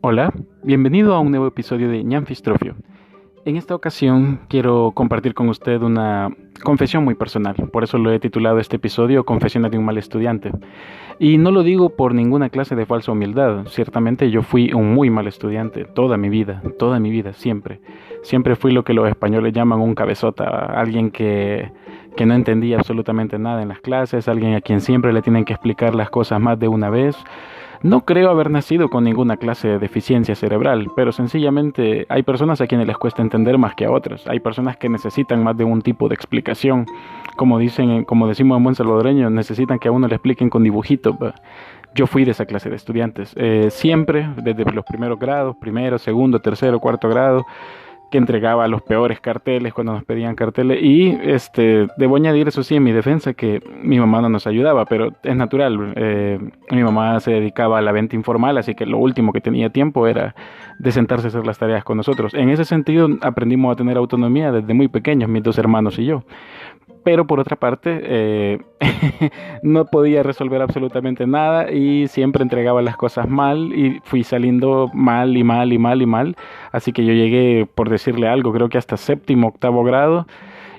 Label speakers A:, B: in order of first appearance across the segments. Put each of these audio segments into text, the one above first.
A: Hola, bienvenido a un nuevo episodio de Ñanfistrofio. En esta ocasión quiero compartir con usted una confesión muy personal, por eso lo he titulado este episodio Confesiones de un mal estudiante. Y no lo digo por ninguna clase de falsa humildad, ciertamente yo fui un muy mal estudiante toda mi vida, siempre. Siempre fui lo que los españoles llaman un cabezota, alguien que no entendía absolutamente nada en las clases, alguien a quien siempre le tienen que explicar las cosas más de una vez. No creo haber nacido con ninguna clase de deficiencia cerebral, pero sencillamente hay personas a quienes les cuesta entender más que a otras. Hay personas que necesitan más de un tipo de explicación. Como decimos en buen salvadoreño, necesitan que a uno le expliquen con dibujitos. Yo fui de esa clase de estudiantes. Siempre, desde los primeros grados, primero, segundo, tercero, cuarto grado, que entregaba los peores carteles cuando nos pedían carteles y debo añadir eso sí en mi defensa que mi mamá no nos ayudaba, pero es natural. Mi mamá se dedicaba a la venta informal, así que lo último que tenía tiempo era de sentarse a hacer las tareas con nosotros. En ese sentido aprendimos a tener autonomía desde muy pequeños, mis dos hermanos y yo. Pero por otra parte, no podía resolver absolutamente nada y siempre entregaba las cosas mal y fui saliendo mal y mal y mal y mal. Así que yo llegué, por decirle algo, creo que hasta séptimo, octavo grado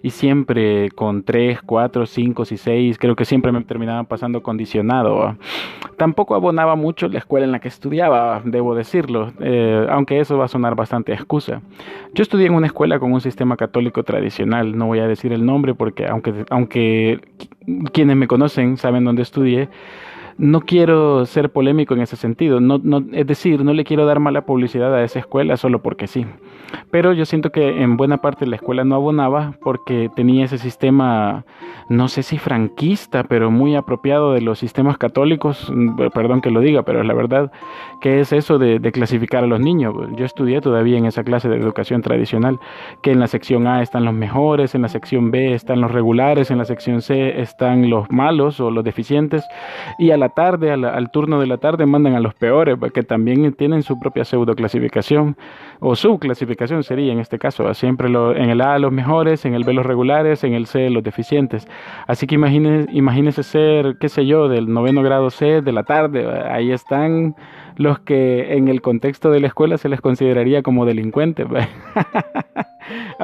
A: y siempre con 3, 4, 5 y 6, creo que siempre me terminaban pasando condicionado. Tampoco abonaba mucho la escuela en la que estudiaba, debo decirlo, aunque eso va a sonar bastante excusa. Yo estudié en una escuela con un sistema católico tradicional, no voy a decir el nombre porque aunque quienes me conocen saben dónde estudié, no quiero ser polémico en ese sentido, es decir, no le quiero dar mala publicidad a esa escuela solo porque sí. Pero yo siento que en buena parte la escuela no abonaba porque tenía ese sistema, no sé si franquista, pero muy apropiado de los sistemas católicos, perdón que lo diga, pero es la verdad, que es eso de clasificar a los niños. Yo estudié todavía en esa clase de educación tradicional, que en la sección A están los mejores, en la sección B están los regulares, en la sección C están los malos o los deficientes, y a la tarde, al turno de la tarde, mandan a los peores, que también tienen su propia pseudo clasificación o subclasificación sería en este caso, siempre en el A los mejores, en el B los regulares, en el C los deficientes. Así que imagínese ser, qué sé yo, del noveno grado C de la tarde, ahí están los que en el contexto de la escuela se les consideraría como delincuentes.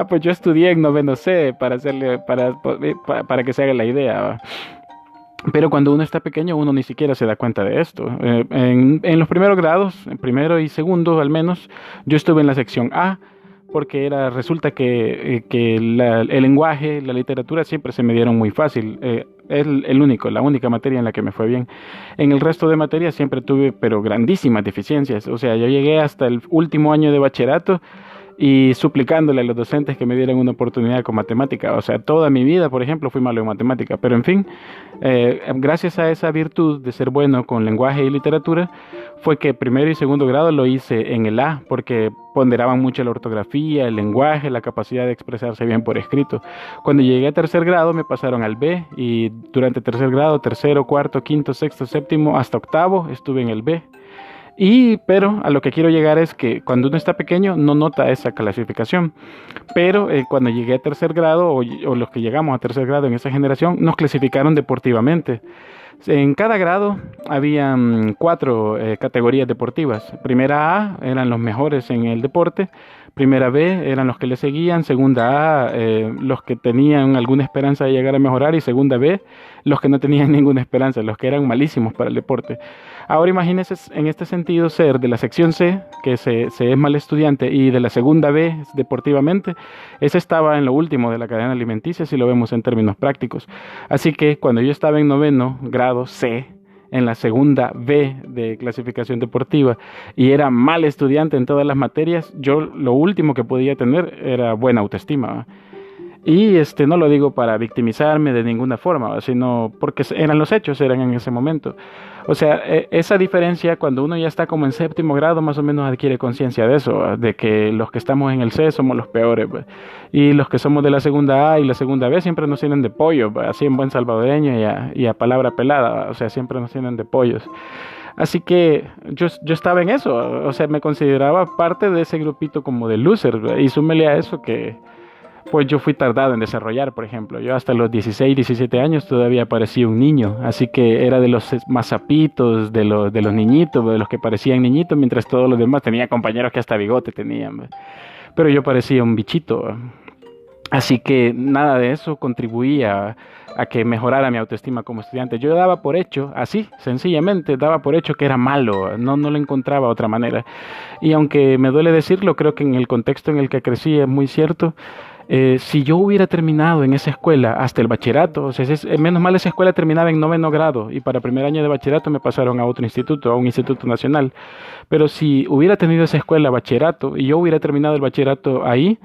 A: Pues yo estudié en noveno C para que se haga la idea. Pero cuando uno está pequeño, uno ni siquiera se da cuenta de esto. En los primeros grados, en primero y segundo al menos, yo estuve en la sección A, porque resulta que el lenguaje, la literatura siempre se me dieron muy fácil. Es la única materia en la que me fue bien. En el resto de materias siempre tuve, pero grandísimas deficiencias. O sea, yo llegué hasta el último año de bachillerato y suplicándole a los docentes que me dieran una oportunidad con matemática. O sea, toda mi vida, por ejemplo, fui malo en matemática. Pero en fin, gracias a esa virtud de ser bueno con lenguaje y literatura, fue que primero y segundo grado lo hice en el A, porque ponderaban mucho la ortografía, el lenguaje, la capacidad de expresarse bien por escrito. Cuando llegué a tercer grado me pasaron al B y durante tercer grado, tercero, cuarto, quinto, sexto, séptimo, hasta octavo estuve en el B. Pero a lo que quiero llegar es que cuando uno está pequeño no nota esa clasificación, pero cuando llegué a tercer grado o los que llegamos a tercer grado en esa generación nos clasificaron deportivamente. En cada grado habían cuatro categorías deportivas. Primera A eran los mejores en el deporte, primera B eran los que le seguían, segunda A los que tenían alguna esperanza de llegar a mejorar y segunda B los que no tenían ninguna esperanza, los que eran malísimos para el deporte. Ahora imagínense en este sentido ser de la sección C, que se es mal estudiante, y de la segunda B deportivamente, ese estaba en lo último de la cadena alimenticia si lo vemos en términos prácticos. Así que cuando yo estaba en noveno grado C, en la segunda B de clasificación deportiva y era mal estudiante en todas las materias, yo lo último que podía tener era buena autoestima. Y no lo digo para victimizarme de ninguna forma, sino porque eran los hechos, eran en ese momento. O sea, esa diferencia cuando uno ya está como en séptimo grado más o menos adquiere conciencia de eso, de que los que estamos en el C somos los peores, y los que somos de la segunda A y la segunda B siempre nos tienen de pollo, así en buen salvadoreño y a palabra pelada, o sea, siempre nos tienen de pollos. Así que yo estaba en eso, o sea, me consideraba parte de ese grupito como de loser, y súmele a eso que pues yo fui tardado en desarrollar, por ejemplo. Yo hasta los 16, 17 años todavía parecía un niño, así que era de los más sapitos, de los niñitos, de los que parecían niñitos, mientras todos los demás tenían compañeros que hasta bigote tenían, ¿ve? Pero yo parecía un bichito, ¿ve? Así que nada de eso contribuía a que mejorara mi autoestima como estudiante. Yo daba por hecho, así, sencillamente, daba por hecho que era malo, no lo encontraba otra manera. Y aunque me duele decirlo, creo que en el contexto en el que crecí es muy cierto. Si yo hubiera terminado en esa escuela hasta el bachillerato, o sea, menos mal esa escuela terminaba en 9º grado y para primer año de bachillerato me pasaron a otro instituto, a un instituto nacional. Pero si hubiera tenido esa escuela bachillerato y yo hubiera terminado el bachillerato ahí,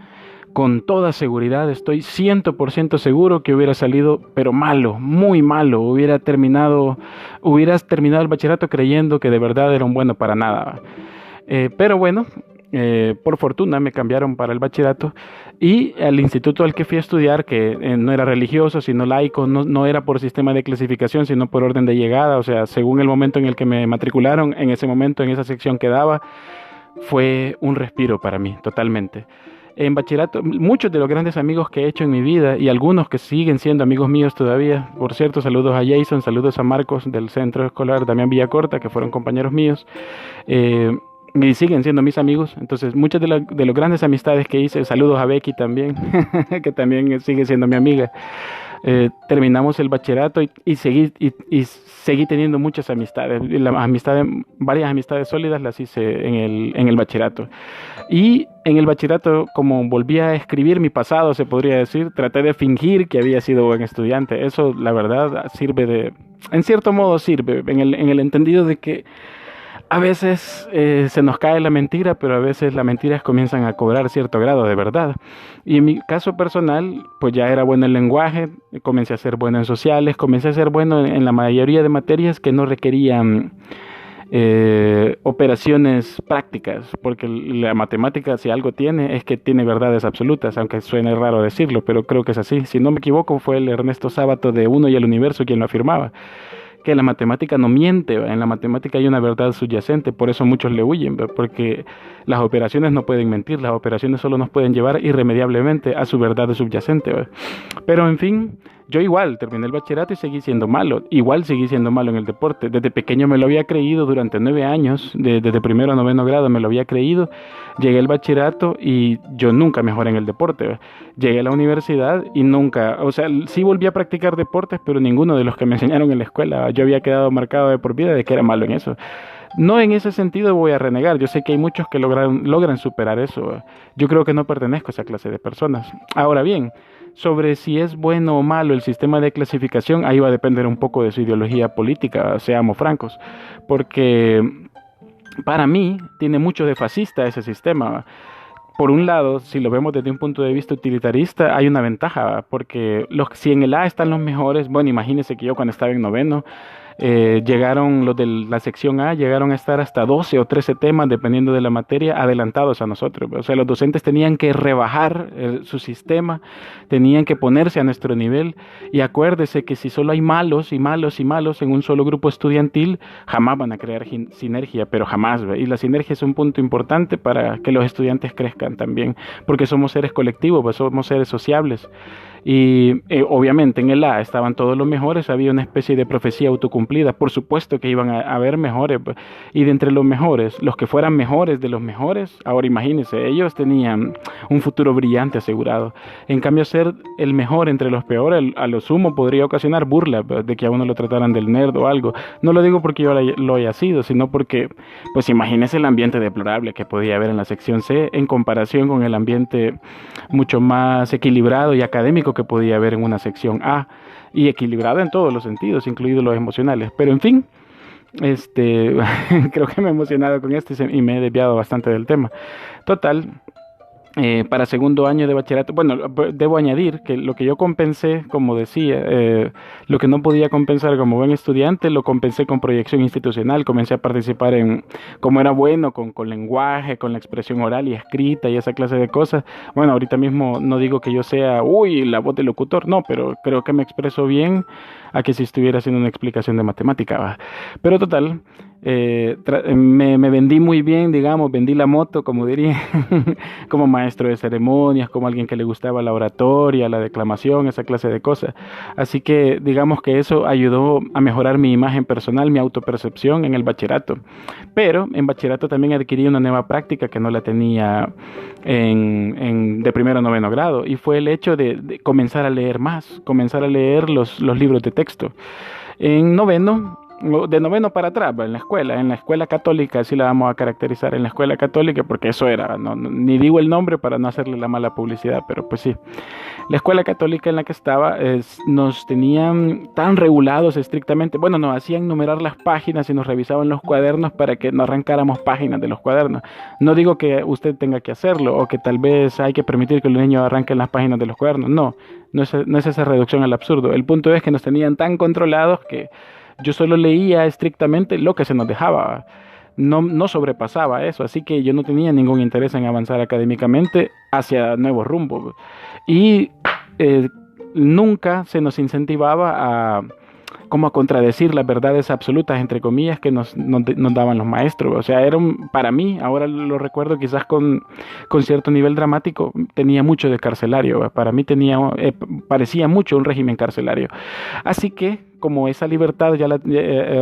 A: con toda seguridad estoy 100% seguro que hubiera salido, pero malo, muy malo. Hubieras terminado el bachillerato creyendo que de verdad era un bueno para nada. Pero bueno, por fortuna me cambiaron para el bachillerato y al instituto al que fui a estudiar, que no era religioso, sino laico, no era por sistema de clasificación, sino por orden de llegada, o sea, según el momento en el que me matricularon, en ese momento, en esa sección que daba, fue un respiro para mí, totalmente. En bachillerato, muchos de los grandes amigos que he hecho en mi vida y algunos que siguen siendo amigos míos todavía, por cierto, saludos a Jason, saludos a Marcos del Centro Escolar Damián Villacorta, que fueron compañeros míos, y siguen siendo mis amigos. Entonces, muchas de las grandes amistades que hice, saludos a Becky también, que también sigue siendo mi amiga. Terminamos el bachillerato y seguí teniendo muchas amistades. Varias amistades sólidas las hice en el bachillerato. Y en el bachillerato, como volví a escribir mi pasado, se podría decir, traté de fingir que había sido buen estudiante. Eso, la verdad, en cierto modo sirve, en el entendido de que a veces se nos cae la mentira, pero a veces las mentiras comienzan a cobrar cierto grado de verdad. Y en mi caso personal, pues ya era bueno en lenguaje, comencé a ser bueno en sociales, comencé a ser bueno en la mayoría de materias que no requerían operaciones prácticas, porque la matemática, si algo tiene, es que tiene verdades absolutas, aunque suene raro decirlo, pero creo que es así. Si no me equivoco, fue el Ernesto Sábato de Uno y el Universo quien lo afirmaba, que la matemática no miente, ¿va? En la matemática hay una verdad subyacente, por eso muchos le huyen, ¿va? Porque las operaciones no pueden mentir, las operaciones solo nos pueden llevar irremediablemente a su verdad subyacente, ¿va? Pero en fin, yo igual terminé el bachillerato y seguí siendo malo, igual seguí siendo malo en el deporte. Desde pequeño me lo había creído durante 9 años, desde primero a 9º grado me lo había creído. Llegué al bachillerato y yo nunca mejoré en el deporte, ¿va? Llegué a la universidad y nunca, o sea, sí volví a practicar deportes, pero ninguno de los que me enseñaron en la escuela, ¿va? Yo había quedado marcado de por vida de que era malo en eso. No en ese sentido voy a renegar, yo sé que hay muchos que logran superar eso, ¿va? Yo creo que no pertenezco a esa clase de personas. Ahora bien, sobre si es bueno o malo el sistema de clasificación, ahí va a depender un poco de su ideología política, seamos francos, porque para mí tiene mucho de fascista ese sistema. Por un lado, si lo vemos desde un punto de vista utilitarista, hay una ventaja, porque si en el A están los mejores, bueno, imagínense que yo cuando estaba en 9º, llegaron los de la sección A, llegaron a estar hasta 12 o 13 temas, dependiendo de la materia, adelantados a nosotros. O sea, los docentes tenían que rebajar su sistema, tenían que ponerse a nuestro nivel. Y acuérdese que si solo hay malos y malos y malos en un solo grupo estudiantil, jamás van a crear sinergia, pero jamás. ¿Ve? Y la sinergia es un punto importante para que los estudiantes crezcan también, porque somos seres colectivos, pues somos seres sociables. Y obviamente en el A estaban todos los mejores, había una especie de profecía autocumplida, por supuesto que iban a haber mejores, y de entre los mejores, los que fueran mejores de los mejores, ahora imagínense, ellos tenían un futuro brillante asegurado. En cambio, ser el mejor entre los peores, a lo sumo podría ocasionar burla, de que a uno lo trataran del nerd o algo. No lo digo porque yo lo haya sido, sino porque, pues imagínense el ambiente deplorable que podía haber en la sección C en comparación con el ambiente mucho más equilibrado y académico que podía haber en una sección A, y equilibrada en todos los sentidos, incluidos los emocionales. Pero en fin, creo que me he emocionado con esto y me he desviado bastante del tema. Total, para segundo año de bachillerato, bueno, debo añadir que lo que yo compensé, como decía, lo que no podía compensar como buen estudiante, lo compensé con proyección institucional. Comencé a participar como era bueno, con lenguaje, con la expresión oral y escrita y esa clase de cosas. Bueno, ahorita mismo no digo que yo sea, la voz del locutor, no, pero creo que me expreso bien a que si estuviera haciendo una explicación de matemática, ¿va? Pero total, Me vendí muy bien, digamos, vendí la moto, como diría, como maestro de ceremonias, como alguien que le gustaba la oratoria, la declamación, esa clase de cosas. Así que digamos que eso ayudó a mejorar mi imagen personal, mi autopercepción en el bachillerato. Pero en bachillerato también adquirí una nueva práctica que no la tenía de primero a noveno grado, y fue el hecho de comenzar a leer más, comenzar a leer los libros de texto. En noveno, de noveno para atrás, en la escuela católica, así la vamos a caracterizar, en la escuela católica, porque eso era, ni digo el nombre para no hacerle la mala publicidad, pero pues sí. La escuela católica en la que estaba nos tenían tan regulados estrictamente, bueno, nos hacían numerar las páginas y nos revisaban los cuadernos para que no arrancáramos páginas de los cuadernos. No digo que usted tenga que hacerlo o que tal vez hay que permitir que los niños arranquen las páginas de los cuadernos, no es esa reducción al absurdo. El punto es que nos tenían tan controlados que yo solo leía estrictamente lo que se nos dejaba. No sobrepasaba eso, así que yo no tenía ningún interés en avanzar académicamente hacia nuevos rumbos. Y nunca se nos incentivaba como a contradecir las verdades absolutas, entre comillas, que nos daban los maestros. O sea, para mí, ahora lo recuerdo quizás con cierto nivel dramático, tenía mucho de carcelario. Para mí parecía mucho un régimen carcelario. Así que, como esa libertad,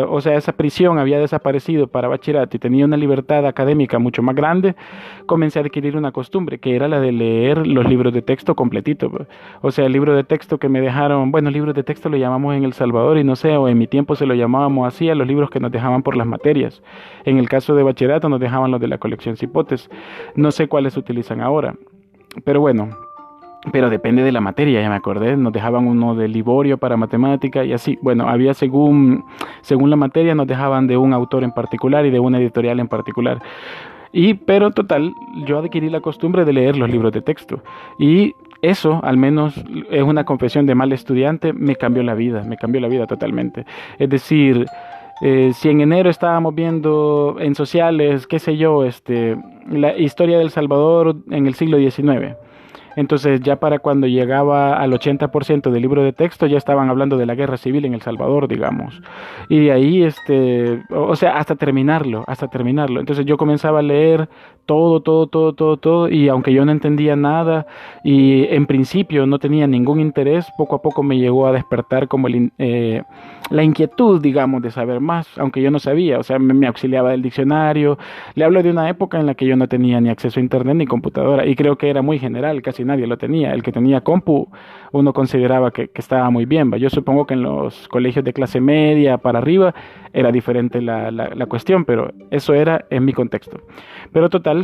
A: o sea, esa prisión había desaparecido para bachillerato y tenía una libertad académica mucho más grande, comencé a adquirir una costumbre, que era la de leer los libros de texto completitos. O sea, el libro de texto que me dejaron, bueno, libros de texto lo llamamos en El Salvador y no sé, o en mi tiempo se lo llamábamos así a los libros que nos dejaban por las materias. En el caso de bachillerato nos dejaban los de la colección Cipotes. No sé cuáles se utilizan ahora, pero bueno. Pero depende de la materia, ya me acordé, nos dejaban uno de Liborio para matemática y así. Bueno, había según la materia nos dejaban de un autor en particular y de una editorial en particular. Pero total, yo adquirí la costumbre de leer los libros de texto y eso, al menos es una confesión de mal estudiante, me cambió la vida totalmente. Es decir, si en enero estábamos viendo en sociales, qué sé yo, la historia del Salvador en el siglo XIX. Entonces ya para cuando llegaba al 80% del libro de texto ya estaban hablando de la guerra civil en El Salvador, digamos. Y de ahí, o sea, hasta terminarlo. Entonces yo comenzaba a leer todo, y aunque yo no entendía nada y en principio no tenía ningún interés, poco a poco me llegó a despertar como la inquietud, digamos, de saber más, aunque yo no sabía, o sea, me auxiliaba del diccionario. Le hablo de una época en la que yo no tenía ni acceso a internet ni computadora, y creo que era muy general, casi nadie lo tenía. El que tenía compu, uno consideraba que estaba muy bien, ¿va? Yo supongo que en los colegios de clase media para arriba era diferente la cuestión, pero eso era en mi contexto. Pero total,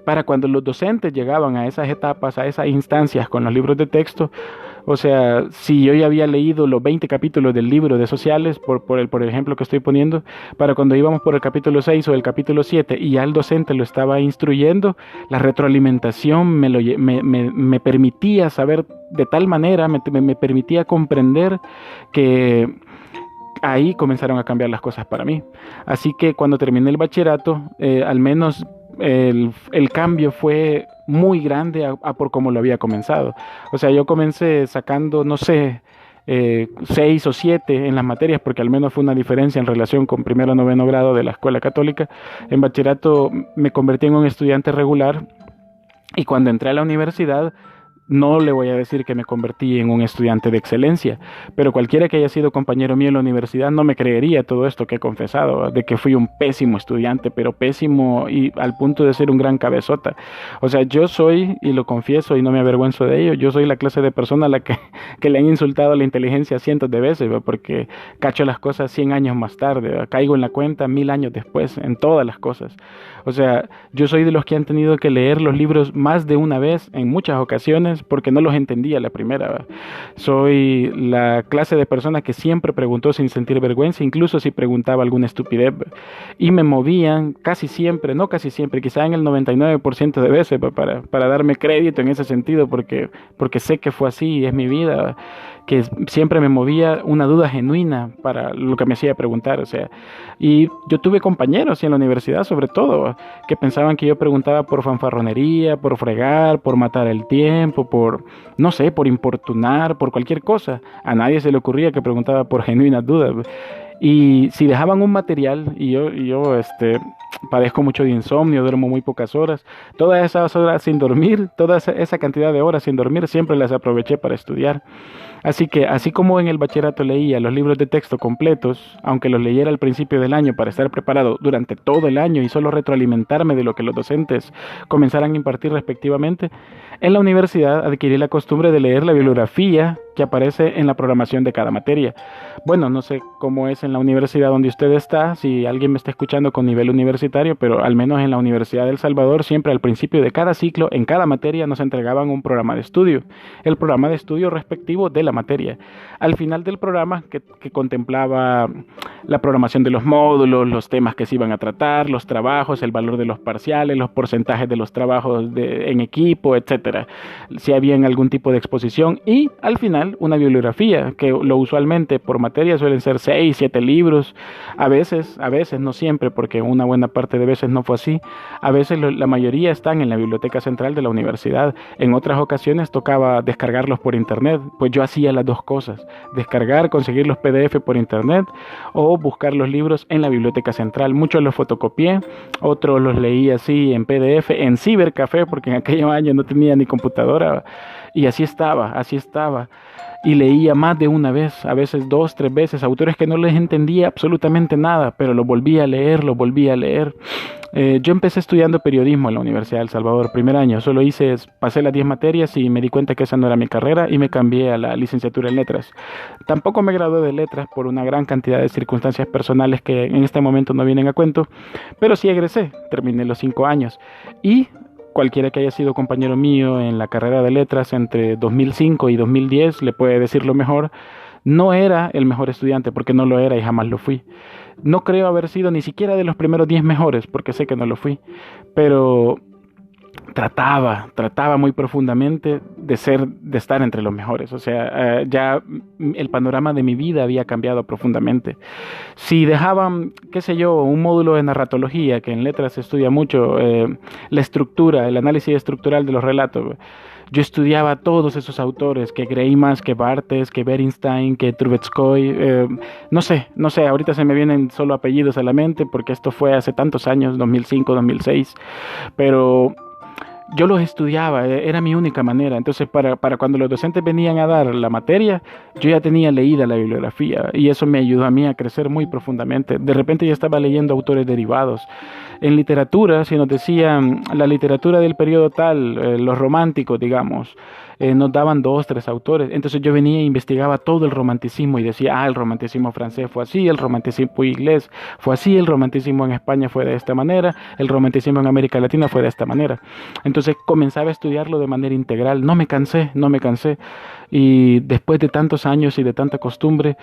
A: para cuando los docentes llegaban a esas etapas, a esas instancias con los libros de texto, o sea, si yo ya había leído los 20 capítulos del libro de sociales, por el ejemplo que estoy poniendo, para cuando íbamos por el capítulo 6 o el capítulo 7 y ya el docente lo estaba instruyendo, la retroalimentación me permitía saber de tal manera, me permitía comprender que ahí comenzaron a cambiar las cosas para mí. Así que cuando terminé el bachillerato, al menos el cambio fue muy grande a por cómo lo había comenzado. O sea, yo comencé sacando, no sé, 6 o 7 en las materias, porque al menos fue una diferencia en relación con primero a noveno grado de la escuela católica. En bachillerato me convertí en un estudiante regular, y cuando entré a la universidad, no le voy a decir que me convertí en un estudiante de excelencia, pero cualquiera que haya sido compañero mío en la universidad no me creería todo esto que he confesado, de que fui un pésimo estudiante, pero pésimo y al punto de ser un gran cabezota. O sea, yo soy, y lo confieso y no me avergüenzo de ello, yo soy la clase de persona a la que le han insultado la inteligencia cientos de veces, ¿va? Porque cacho las cosas 100 años más tarde, ¿va? Caigo en la cuenta 1000 años después, en todas las cosas. O sea, yo soy de los que han tenido que leer los libros más de una vez, en muchas ocasiones, porque no los entendía la primera, ¿va? Soy la clase de persona que siempre preguntó sin sentir vergüenza, incluso si preguntaba alguna estupidez, ¿va? Y me movían casi siempre, no casi siempre, quizá en el 99% de veces, ¿va? Para darme crédito en ese sentido, porque sé que fue así y es mi vida, ¿va? Que siempre me movía una duda genuina para lo que me hacía preguntar, o sea, y yo tuve compañeros en la universidad, sobre todo, que pensaban que yo preguntaba por fanfarronería, por fregar, por matar el tiempo, no sé, por importunar, por cualquier cosa. A nadie se le ocurría que preguntaba por genuinas dudas. Y si dejaban un material, y yo padezco mucho de insomnio, duermo muy pocas horas, todas esas horas sin dormir, toda esa cantidad de horas sin dormir, siempre las aproveché para estudiar. Así que, así como en el bachillerato leía los libros de texto completos, aunque los leyera al principio del año para estar preparado durante todo el año y solo retroalimentarme de lo que los docentes comenzaran a impartir respectivamente, en la universidad adquirí la costumbre de leer la bibliografía que aparece en la programación de cada materia. Bueno, no sé cómo es en la universidad donde usted está, si alguien me está escuchando con nivel universitario, pero al menos en la Universidad del Salvador, siempre al principio de cada ciclo, en cada materia, nos entregaban un programa de estudio, el programa de estudio respectivo de la materia. Al final del programa, que contemplaba la programación de los módulos, los temas que se iban a tratar, los trabajos, el valor de los parciales, los porcentajes de los trabajos en equipo, etcétera, si había algún tipo de exposición, y al final una bibliografía, que lo usualmente por materia suelen ser 6, 7 libros, a veces, no siempre, porque una buena parte de veces no fue así, a veces la mayoría están en la biblioteca central de la universidad, en otras ocasiones tocaba descargarlos por internet, pues yo hacía las dos cosas, descargar, conseguir los PDF por internet o buscar los libros en la biblioteca central. Muchos los fotocopié, otros los leí así en PDF, en cibercafé, porque en aquellos años no tenía ni computadora, y así estaba, y leía más de una vez, a veces 2, 3 veces, autores que no les entendía absolutamente nada, pero los volví a leer, yo empecé estudiando periodismo en la Universidad de El Salvador, primer año, pasé las 10 materias y me di cuenta que esa no era mi carrera y me cambié a la licenciatura en letras. Tampoco me gradué de letras por una gran cantidad de circunstancias personales que en este momento no vienen a cuento, pero sí egresé, terminé los 5 años y cualquiera que haya sido compañero mío en la carrera de letras entre 2005 y 2010 le puede decir lo mejor. No era el mejor estudiante porque no lo era y jamás lo fui. No creo haber sido ni siquiera de los primeros 10 mejores porque sé que no lo fui, pero trataba muy profundamente de estar entre los mejores. O sea, ya el panorama de mi vida había cambiado profundamente. Si dejaban, qué sé yo, un módulo de narratología, que en letras se estudia mucho, la estructura, el análisis estructural de los relatos, yo estudiaba a todos esos autores, que Greimas, que Barthes, que Bernstein, que Trubetskoy, no sé, ahorita se me vienen solo apellidos a la mente porque esto fue hace tantos años, 2005, 2006, pero yo los estudiaba, era mi única manera. Entonces, para cuando los docentes venían a dar la materia, yo ya tenía leída la bibliografía y eso me ayudó a mí a crecer muy profundamente. De repente ya estaba leyendo autores derivados. En literatura, si nos decían la literatura del periodo tal, los románticos, digamos, nos daban 2, 3 autores. Entonces yo venía e investigaba todo el romanticismo y decía, el romanticismo francés fue así, el romanticismo inglés fue así, el romanticismo en España fue de esta manera, el romanticismo en América Latina fue de esta manera. Entonces comenzaba a estudiarlo de manera integral. No me cansé. Y después de tantos años y de tanta costumbre,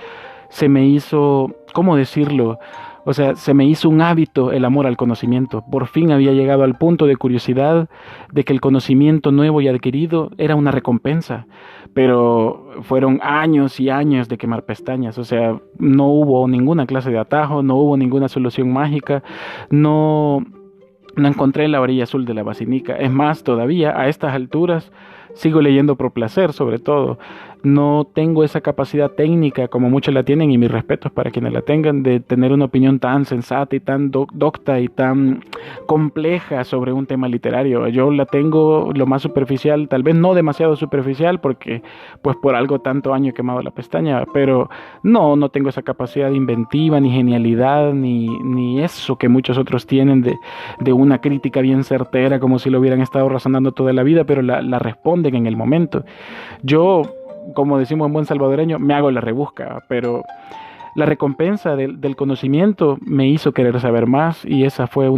A: se me hizo, ¿cómo decirlo? O sea, se me hizo un hábito el amor al conocimiento. Por fin había llegado al punto de curiosidad de que el conocimiento nuevo y adquirido era una recompensa. Pero fueron años y años de quemar pestañas. O sea, no hubo ninguna clase de atajo, no hubo ninguna solución mágica, no encontré la orilla azul de la vacinica. Es más, todavía a estas alturas sigo leyendo por placer, sobre todo. No tengo esa capacidad técnica como muchos la tienen, y mis respetos para quienes la tengan, de tener una opinión tan sensata y tan docta y tan compleja sobre un tema literario. Yo la tengo lo más superficial, tal vez no demasiado superficial, porque pues por algo tanto año he quemado la pestaña, pero no tengo esa capacidad inventiva, ni genialidad, ni eso que muchos otros tienen de una crítica bien certera, como si lo hubieran estado razonando toda la vida, pero la responden en el momento. Yo, como decimos en buen salvadoreño, me hago la rebusca, pero la recompensa del conocimiento me hizo querer saber más, y esa fue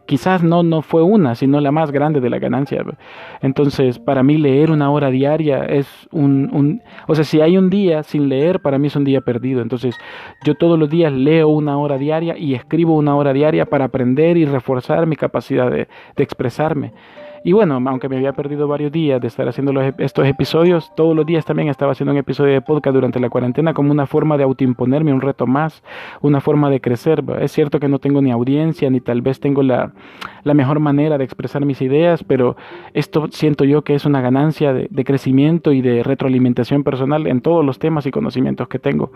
A: quizás no fue una, sino la más grande de las ganancias. Entonces, para mí leer una hora diaria es o sea, si hay un día sin leer, para mí es un día perdido. Entonces, yo todos los días leo una hora diaria y escribo una hora diaria para aprender y reforzar mi capacidad de expresarme. Y bueno, aunque me había perdido varios días de estar haciendo estos episodios, todos los días también estaba haciendo un episodio de podcast durante la cuarentena como una forma de autoimponerme un reto más, una forma de crecer. Es cierto que no tengo ni audiencia, ni tal vez tengo la mejor manera de expresar mis ideas, pero esto siento yo que es una ganancia de crecimiento y de retroalimentación personal en todos los temas y conocimientos que tengo.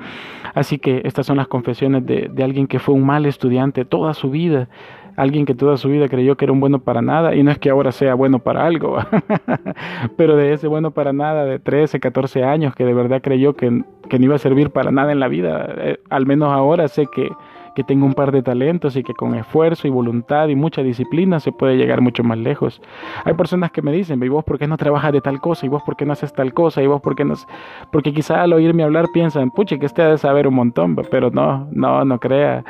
A: Así que estas son las confesiones de alguien que fue un mal estudiante toda su vida. Alguien que toda su vida creyó que era un bueno para nada, y no es que ahora sea bueno para algo, pero de ese bueno para nada de 13, 14 años que de verdad creyó que no iba a servir para nada en la vida. Al menos ahora sé que tengo un par de talentos y que con esfuerzo y voluntad y mucha disciplina se puede llegar mucho más lejos. Hay personas que me dicen, ¿y vos por qué no trabajas de tal cosa? ¿Y vos por qué no haces tal cosa? ¿Y vos por qué no? Porque quizá al oírme hablar piensan, puche, que este ha de saber un montón, pero no crea.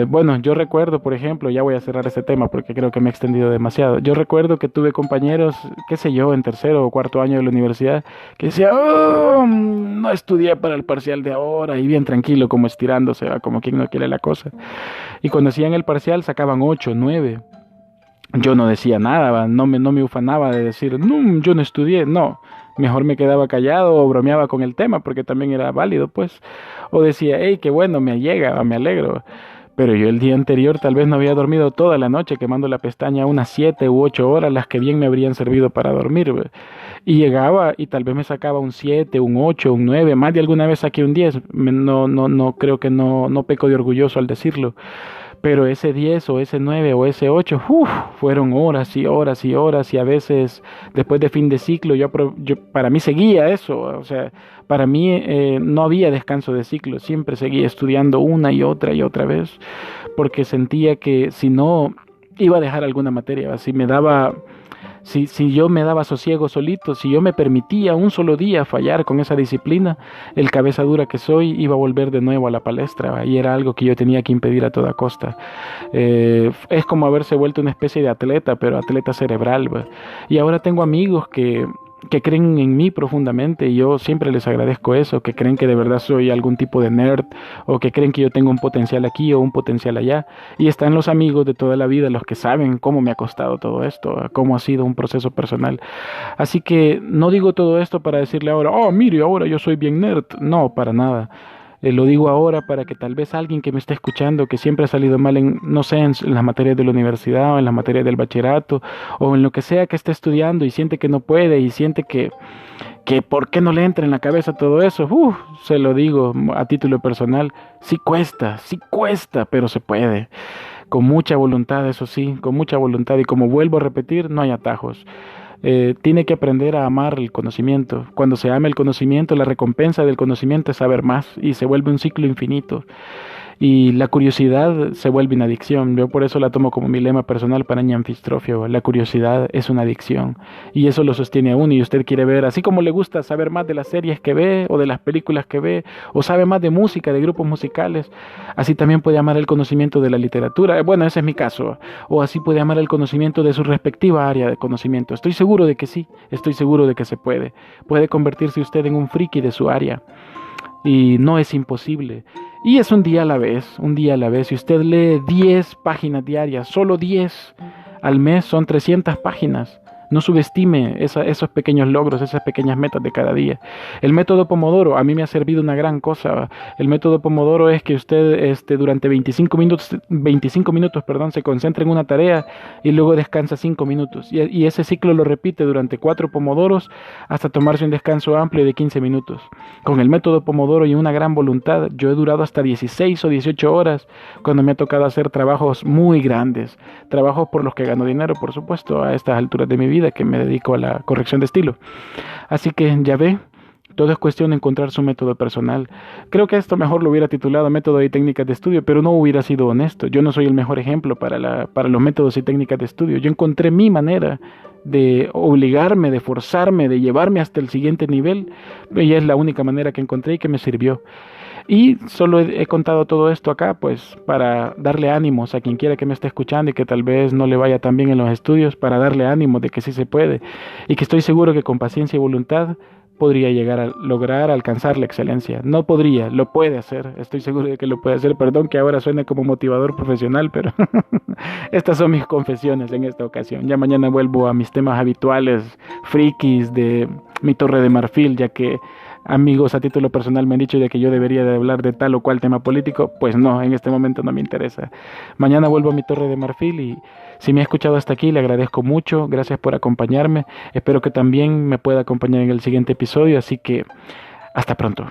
A: Bueno, yo recuerdo, por ejemplo, ya voy a cerrar este tema porque creo que me he extendido demasiado. Yo recuerdo que tuve compañeros, qué sé yo, en tercero o cuarto año de la universidad, que decían, oh, no estudié para el parcial de ahora, y bien tranquilo, como estirándose, ¿va? Como quien no quiere la cosa. Y cuando hacían el parcial sacaban 8, 9. Yo no decía nada, ¿va? No me ufanaba de decir, no, yo no estudié, no. Mejor me quedaba callado o bromeaba con el tema porque también era válido, pues. O decía, hey, qué bueno, me llega, me alegro. Pero yo el día anterior tal vez no había dormido toda la noche quemando la pestaña unas 7 u 8 horas, las que bien me habrían servido para dormir, ¿ve? Y llegaba y tal vez me sacaba un 7, un 8, un 9, más de alguna vez saqué un 10. No creo que no peco de orgulloso al decirlo. Pero ese 10 o ese 9 o ese 8, fueron horas y horas y horas, y a veces después de fin de ciclo para mí seguía eso, o sea, para mí no había descanso de ciclo, siempre seguía estudiando una y otra vez, porque sentía que si no iba a dejar alguna materia, así me daba. Si yo me daba sosiego solito, si yo me permitía un solo día fallar con esa disciplina, el cabeza dura que soy iba a volver de nuevo a la palestra, ¿va? Y era algo que yo tenía que impedir a toda costa. Es como haberse vuelto una especie de atleta, pero atleta cerebral, ¿va? Y ahora tengo amigos que creen en mí profundamente, y yo siempre les agradezco eso, que creen que de verdad soy algún tipo de nerd, o que creen que yo tengo un potencial aquí o un potencial allá. Y están los amigos de toda la vida, los que saben cómo me ha costado todo esto, cómo ha sido un proceso personal. Así que no digo todo esto para decirle ahora, oh, mire, ahora yo soy bien nerd. No, para nada. Lo digo ahora para que tal vez alguien que me esté escuchando, que siempre ha salido mal en, no sé, en las materias de la universidad o en las materias del bachillerato o en lo que sea que esté estudiando, y siente que no puede y siente que por qué no le entra en la cabeza todo eso, se lo digo a título personal, sí cuesta, pero se puede. Con mucha voluntad, eso sí, con mucha voluntad, y como vuelvo a repetir, no hay atajos. Tiene que aprender a amar el conocimiento. Cuando se ama el conocimiento, la recompensa del conocimiento es saber más, y se vuelve un ciclo infinito. Y la curiosidad se vuelve una adicción. Yo por eso la tomo como mi lema personal para Ñanfistrofio. La curiosidad es una adicción, y eso lo sostiene a uno. Y usted quiere ver, así como le gusta saber más de las series que ve o de las películas que ve, o sabe más de música, de grupos musicales, así también puede amar el conocimiento de la literatura. Bueno, ese es mi caso. O así puede amar el conocimiento de su respectiva área de conocimiento. Estoy seguro de que sí, estoy seguro de que se puede. Puede convertirse usted en un friki de su área, y no es imposible. Y es un día a la vez, un día a la vez. Si usted lee 10 páginas diarias, solo 10 al mes, son 300 páginas. No subestime esos pequeños logros, esas pequeñas metas de cada día. El método Pomodoro a mí me ha servido una gran cosa. El método Pomodoro es que usted durante 25 minutos, se concentra en una tarea y luego descansa 5 minutos. Y ese ciclo lo repite durante 4 Pomodoros hasta tomarse un descanso amplio de 15 minutos. Con el método Pomodoro y una gran voluntad, yo he durado hasta 16 o 18 horas cuando me ha tocado hacer trabajos muy grandes. Trabajos por los que gano dinero, por supuesto, a estas alturas de mi vida, que me dedico a la corrección de estilo. Así que ya ve, todo es cuestión de encontrar su método personal. Creo que esto mejor lo hubiera titulado método y técnicas de estudio, pero no hubiera sido honesto. Yo no soy el mejor ejemplo para los métodos y técnicas de estudio. Yo encontré mi manera de obligarme, de forzarme, de llevarme hasta el siguiente nivel, y es la única manera que encontré y que me sirvió. Y solo he contado todo esto acá, pues, para darle ánimos a quien quiera que me esté escuchando y que tal vez no le vaya tan bien en los estudios, para darle ánimo de que sí se puede, y que estoy seguro que con paciencia y voluntad podría llegar a lograr alcanzar la excelencia. No podría, lo puede hacer. Estoy seguro de que lo puede hacer. Perdón que ahora suene como motivador profesional, pero estas son mis confesiones en esta ocasión. Ya mañana vuelvo a mis temas habituales, frikis de mi Torre de Marfil, ya que amigos a título personal me han dicho de que yo debería de hablar de tal o cual tema político. Pues no, en este momento no me interesa. Mañana vuelvo a mi Torre de Marfil y si me ha escuchado hasta aquí, le agradezco mucho. Gracias por acompañarme. Espero que también me pueda acompañar en el siguiente episodio. Así que hasta pronto.